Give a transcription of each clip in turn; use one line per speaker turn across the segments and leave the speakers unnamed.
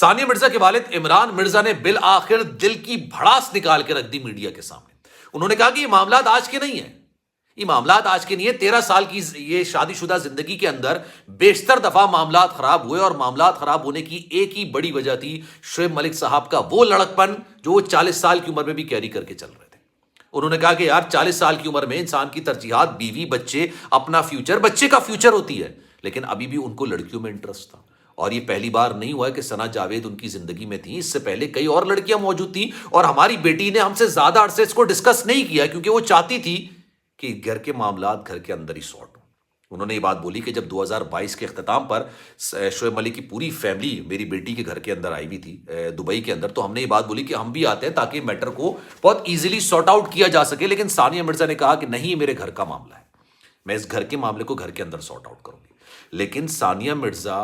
सानिया मिर्जा के वालिद इमरान मिर्जा ने बिल आखिर दिल की भड़ास निकाल के रख दी मीडिया के सामने। उन्होंने कहा कि ये मामलात आज के नहीं है, ये मामलात आज के नहीं है। 13 साल की ये शादीशुदा जिंदगी के अंदर बेशतर दफा मामलात खराब हुए और मामलात खराब होने की एक ही बड़ी वजह थी शोएब मलिक साहब का वो लड़कपन जो वो 40 साल की उम्र में भी कैरी करके चल रहे थे। उन्होंने कहा कि यार 40 साल की उम्र में इंसान की तरजीहात बीवी, बच्चे, अपना फ्यूचर, बच्चे का फ्यूचर होती है, लेकिन अभी भी उनको लड़कियों में इंटरेस्ट था। और ये पहली बार नहीं हुआ कि सना जावेद उनकी जिंदगी में थी, इससे पहले कई और लड़कियां मौजूद थी और हमारी बेटी ने हमसे ज्यादा अरसे इसको डिस्कस नहीं किया क्योंकि वो चाहती थी कि घर के मामलात घर के अंदर ही सॉर्ट हो। उन्होंने ये बात बोली कि जब 2022 के अख्ताम पर शोएब मलिक की पूरी फैमिली मेरी बेटी के घर के अंदर आई हुई थी दुबई के अंदर, तो हमने ये बात बोली कि हम भी आते हैं ताकि मैटर को बहुत ईजिली सॉर्ट आउट किया जा सके। लेकिन सानिया मिर्जा ने कहा कि नहीं, मेरे घर का मामला है, मैं इस घर के मामले को घर के अंदर सॉर्ट आउट करूंगी। लेकिन सानिया मिर्जा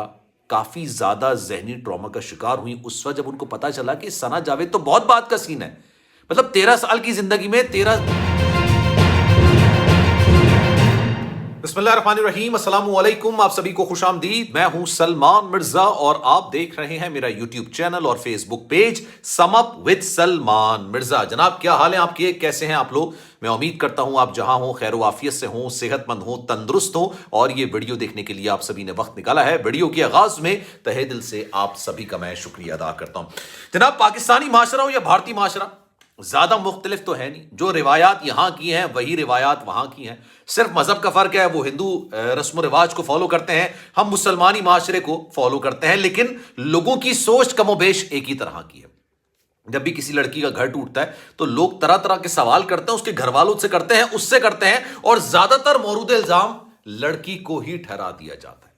काफी ज्यादा जहनी ट्रॉमा का शिकार हुई उस वक्त जब उनको पता चला कि सना जावेद तो बहुत बात का सीन है। मतलब 13 साल की जिंदगी में 13। बिस्मिल्लाहिर्रहमानिर्रहीम, अस्सलामु अलैकुम, आप सभी को खुशामदीद। मैं हूं सलमान मिर्जा और आप देख रहे हैं मेरा यूट्यूब चैनल और Facebook page sum up with Salman Mirza. जनाब, क्या हाल है आपके, कैसे हैं आप लोग? मैं उम्मीद करता हूं आप जहां हो खैर आफियत से हो, सेहतमंद हो, तंदुरुस्त हो और ये वीडियो देखने के लिए आप सभी ने वक्त निकाला है। वीडियो के आगाज में तहे दिल से आप सभी का मैं शुक्रिया अदा करता हूं। जनाब, पाकिस्तानी माशरा हो या भारतीय माशरा, ज्यादा मुख्तलिफ तो है नहीं। जो रिवायात यहां की हैं वही रिवायात वहां की हैं, सिर्फ मजहब का फर्क है। वो हिंदू रस्म रिवाज को फॉलो करते हैं, हम मुसलमानी माशरे को फॉलो करते हैं, लेकिन लोगों की सोच कमोबेश एक ही तरह की है। जब भी किसी लड़की का घर टूटता है तो लोग तरह तरह के सवाल करते हैं, उसके घर वालों से करते हैं, उससे करते हैं और ज्यादातर मौरूद इल्जाम लड़की को ही ठहरा दिया जाता है।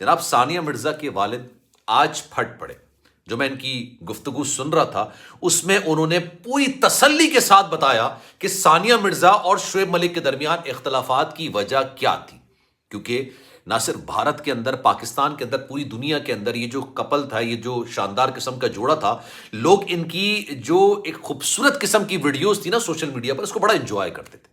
जनाब, सानिया मिर्जा के वालिद आज फट पड़े। जो मैं इनकी गुफ्तगू सुन रहा था उसमें उन्होंने पूरी तसल्ली के साथ बताया कि सानिया मिर्जा और शोएब मलिक के दरमियान इख्तलाफात की वजह क्या थी। क्योंकि ना सिर्फ भारत के अंदर, पाकिस्तान के अंदर, पूरी दुनिया के अंदर ये जो कपल था, ये जो शानदार किस्म का जोड़ा था, लोग इनकी जो एक खूबसूरत किस्म की वीडियोस थी ना सोशल मीडिया पर, उसको बड़ा एंजॉय करते थे।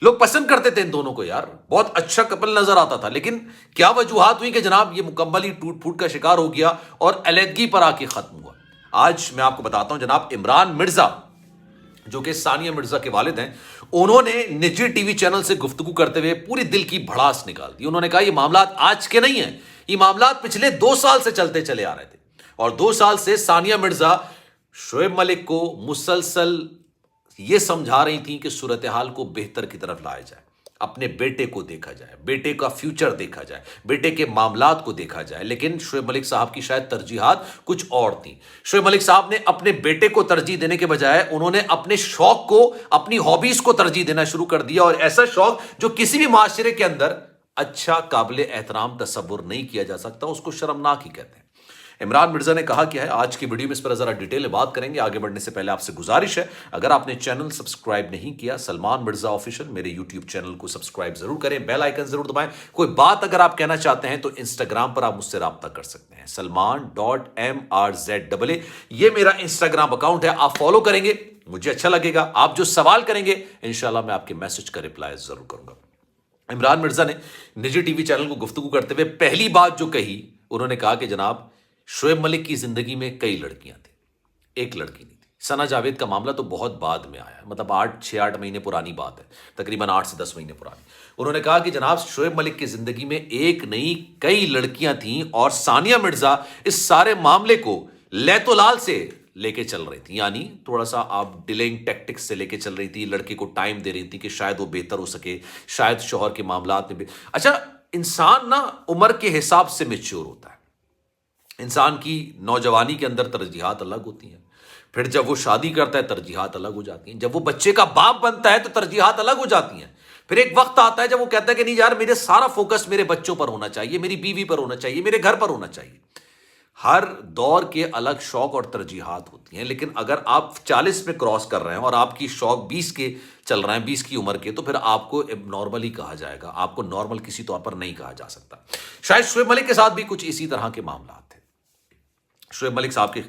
लोग पसंद करते थे इन दोनों को, यार बहुत अच्छा कपल नजर आता था। लेकिन क्या वजूहात हुई कि जनाब ये मुकम्मल ही टूट फूट का शिकार हो गया और अलहदगी पर आके खत्म हुआ। आज मैं आपको बताता हूं जनाब, इमरान मिर्जा जो कि सानिया मिर्जा के वालिद हैं, उन्होंने निजी टीवी चैनल से गुफ्तगू करते हुए पूरी दिल की भड़ास निकाल दी। उन्होंने कहा ये मामलात आज के नहीं है, ये मामलात पिछले 2 साल से चलते चले आ रहे थे और 2 साल से सानिया मिर्जा शोएब मलिक को मुसलसल ये समझा रही थी कि सूरत हाल को बेहतर की तरफ लाया जाए, अपने बेटे को देखा जाए, बेटे का फ्यूचर देखा जाए, बेटे के मामलात को देखा जाए। लेकिन शोएब मलिक साहब की शायद तरजीहात कुछ और थी। शोएब मलिक साहब ने अपने बेटे को तरजीह देने के बजाय उन्होंने अपने शौक को, अपनी हॉबीज को तरजीह देना शुरू कर दिया। और ऐसा शौक जो किसी भी माशरे के अंदर अच्छा, काबिल एहतराम तसव्वुर नहीं किया जा सकता, उसको शर्मनाक ही कहते हैं। इमरान मिर्जा ने कहा क्या है, आज की वीडियो में इस पर जरा डिटेल में बात करेंगे। आगे बढ़ने से पहले आपसे गुजारिश है, अगर आपने चैनल सब्सक्राइब नहीं किया सलमान मिर्जा ऑफिशियल, मेरे यूट्यूब चैनल को सब्सक्राइब जरूर करें, बेल आइकन जरूर दबाएं। कोई बात अगर आप कहना चाहते हैं तो इंस्टाग्राम पर आप मुझसे राब्ता कर सकते हैं, salman.mrz, ये मेरा इंस्टाग्राम अकाउंट है। आप फॉलो करेंगे, मुझे अच्छा लगेगा। आप जो सवाल करेंगे इंशाल्लाह मैं आपके मैसेज का रिप्लाई जरूर करूंगा। इमरान मिर्जा ने निजी टीवी चैनल को गुफ्तगू करते हुए पहली बात जो कही, उन्होंने कहा कि जनाब शोएब मलिक की जिंदगी में कई लड़कियां थी, एक लड़की नहीं थी। सना जावेद का मामला तो बहुत बाद में आया, मतलब 6-8 महीने पुरानी बात है, तकरीबन 8 से 10 महीने पुरानी। उन्होंने कहा कि जनाब शोएब मलिक की जिंदगी में एक नहीं कई लड़कियां थीं और सानिया मिर्जा इस सारे मामले को लैतोलाल से लेके चल रही थी, यानी थोड़ा सा आप डिलेइंग टैक्टिक्स से लेके चल रही थी। लड़के को टाइम दे रही थी कि शायद वो बेहतर हो सके, शायद शौहर के मामलात में भी। अच्छा, इंसान ना उम्र के हिसाब से मैच्योर होता है। इंसान की नौजवानी के अंदर तरजीहात अलग होती हैं, फिर जब वो शादी करता है तरजीहात अलग हो जाती हैं, जब वो बच्चे का बाप बनता है तो तरजीहात अलग हो जाती हैं। फिर एक वक्त आता है जब वो कहता है कि नहीं यार, मेरे सारा फोकस मेरे बच्चों पर होना चाहिए, मेरी बीवी पर होना चाहिए, मेरे घर पर होना चाहिए। हर दौर के अलग शौक और तरजीहात होती हैं। लेकिन अगर आप 40 में क्रॉस कर रहे हैं और आपकी शौक 20 के चल रहे हैं, 20 की उम्र के, तो फिर आपको नॉर्मल ही कहा जाएगा, आपको नॉर्मल किसी तौर पर नहीं कहा जा सकता। शायद शोएब मलिक के साथ भी कुछ इसी तरह के मामला थे। शोएब मलिक साहब के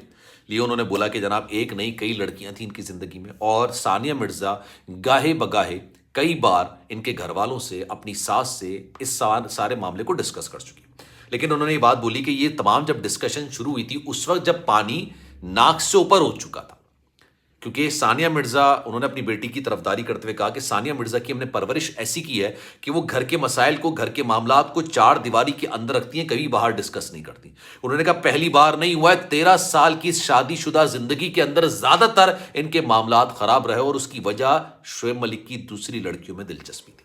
लिए उन्होंने बोला कि जनाब एक नहीं कई लड़कियां थी इनकी जिंदगी में और सानिया मिर्जा गाहे बगाहे कई बार इनके घर वालों से, अपनी सास से इस सारे मामले को डिस्कस कर चुकी। لیکن انہوں نے یہ بات بولی کہ یہ تمام جب ڈسکشن شروع ہوئی تھی اس وقت جب پانی ناک سے اوپر ہو چکا تھا، کیونکہ ثانیہ مرزا، انہوں نے اپنی بیٹی کی طرفداری کرتے ہوئے کہا کہ ثانیہ مرزا کی ہم نے پرورش ایسی کی ہے کہ وہ گھر کے مسائل کو، گھر کے معاملات کو چار دیواری کے اندر رکھتی ہیں، کبھی باہر ڈسکس نہیں کرتی۔ انہوں نے کہا پہلی بار نہیں ہوا ہے 13 سال کی شادی شدہ زندگی کے اندر زیادہ تر ان کے معاملات خراب رہے، اور اس کی وجہ شعیب ملک کی دوسری لڑکیوں میں دلچسپی تھی۔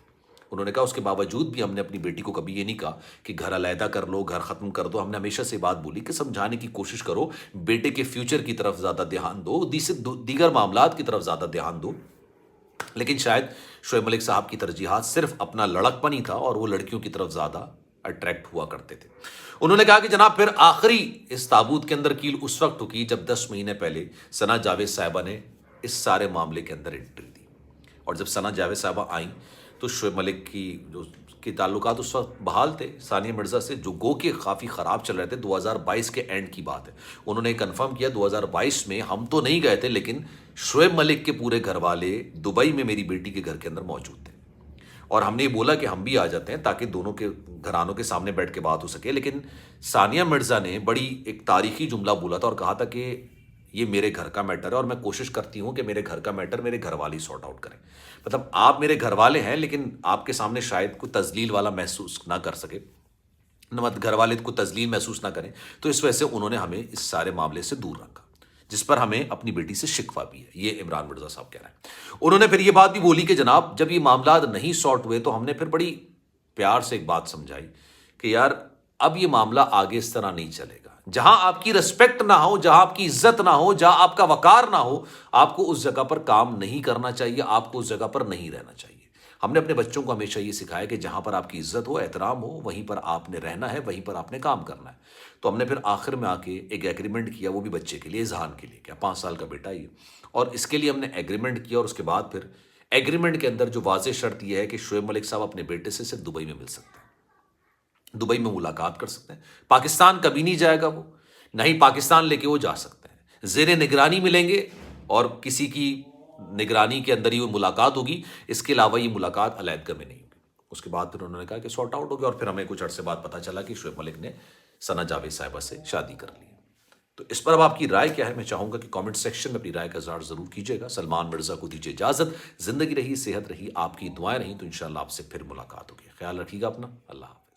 انہوں نے کہا اس کے باوجود بھی ہم نے اپنی بیٹی کو کبھی یہ نہیں کہا کہ گھر علیحدہ کر لو، گھر ختم کر دو۔ ہم نے ہمیشہ سے بات بولی کہ سمجھانے کی کوشش کرو، بیٹے کے فیوچر کی طرف زیادہ دھیان دو، دیگر معاملات کی طرف زیادہ دھیان دو۔ لیکن شاید شعیب ملک صاحب کی ترجیحات صرف اپنا لڑک پن ہی تھا، اور وہ لڑکیوں کی طرف زیادہ اٹریکٹ ہوا کرتے تھے۔ انہوں نے کہا کہ جناب پھر آخری اس تابوت کے اندر کیل اس وقت ٹھکی جب 10 مہینے پہلے ثنا جاوید صاحبہ نے اس سارے معاملے کے اندر انٹری دی، اور جب ثنا جاوید صاحبہ آئیں تو شعیب ملک کی تعلقات اس وقت بحال تھے ثانیہ مرزا سے، جو گو کہ کافی خراب چل رہے تھے۔ 2022 کے اینڈ کی بات ہے، انہوں نے کنفرم کیا 2022 میں ہم تو نہیں گئے تھے، لیکن شعیب ملک کے پورے گھر والے دبئی میں میری بیٹی کے گھر کے اندر موجود تھے، اور ہم نے یہ بولا کہ ہم بھی آ جاتے ہیں تاکہ دونوں کے گھرانوں کے سامنے بیٹھ کے بات ہو سکے۔ لیکن ثانیہ مرزا نے بڑی ایک تاریخی جملہ بولا تھا اور کہا تھا کہ یہ میرے گھر کا میٹر ہے، اور میں کوشش کرتی ہوں کہ میرے گھر کا میٹر میرے گھر والے سارٹ آؤٹ کریں۔ مطلب آپ میرے گھر والے ہیں، لیکن آپ کے سامنے شاید کوئی تذلیل والا محسوس نہ کر سکے، گھر والے کو تذلیل محسوس نہ کریں، تو اس وجہ سے انہوں نے ہمیں اس سارے معاملے سے دور رکھا، جس پر ہمیں اپنی بیٹی سے شکوہ بھی ہے۔ یہ عمران مرزا صاحب کہہ رہے ہیں۔ انہوں نے پھر یہ بات بھی بولی کہ جناب جب یہ معاملات نہیں سارٹ ہوئے تو ہم نے پھر بڑی پیار سے ایک بات سمجھائی کہ یار اب یہ معاملہ آگے اس طرح نہیں چلے گا، جہاں آپ کی رسپیکٹ نہ ہو، جہاں آپ کی عزت نہ ہو، جہاں آپ کا وقار نہ ہو، آپ کو اس جگہ پر کام نہیں کرنا چاہیے، آپ کو اس جگہ پر نہیں رہنا چاہیے۔ ہم نے اپنے بچوں کو ہمیشہ یہ سکھایا کہ جہاں پر آپ کی عزت ہو، احترام ہو، وہیں پر آپ نے رہنا ہے، وہیں پر آپ نے کام کرنا ہے۔ تو ہم نے پھر آخر میں آ کے ایک ایگریمنٹ کیا، وہ بھی بچے کے لیے، اذہان کے لیے، کیا 5 سال کا بیٹا یہ، اور اس کے لیے ہم نے ایگریمنٹ کیا، اور اس کے بعد پھر ایگریمنٹ کے اندر جو واضح شرط یہ ہے کہ شعیب ملک صاحب اپنے بیٹے سے صرف دبئی میں مل سکتے ہیں، دبئی میں ملاقات کر سکتے ہیں، پاکستان کبھی نہیں جائے گا وہ، نہ ہی پاکستان لے کے وہ جا سکتے ہیں، زیر نگرانی ملیں گے، اور کسی کی نگرانی کے اندر ہی وہ ملاقات ہوگی، اس کے علاوہ یہ ملاقات علیحدگی میں نہیں ہوگی۔ اس کے بعد پھر انہوں نے کہا کہ سارٹ آؤٹ ہو گیا، اور پھر ہمیں کچھ عرصے بعد پتہ چلا کہ شعیب ملک نے ثنا جاوید صاحبہ سے شادی کر لی۔ تو اس پر اب آپ کی رائے کیا ہے؟ میں چاہوں گا کہ کامنٹ سیکشن میں اپنی رائے کا اظہار ضرور کیجیے گا۔ سلمان مرزا کو دیجیے اجازت، زندگی رہی، صحت رہی، آپ کی دعائیں رہیں، تو انشاءاللہ آپ سے پھر ملاقات ہوگی۔ خیال رکھیے گا اپنا، اللہ حافظ۔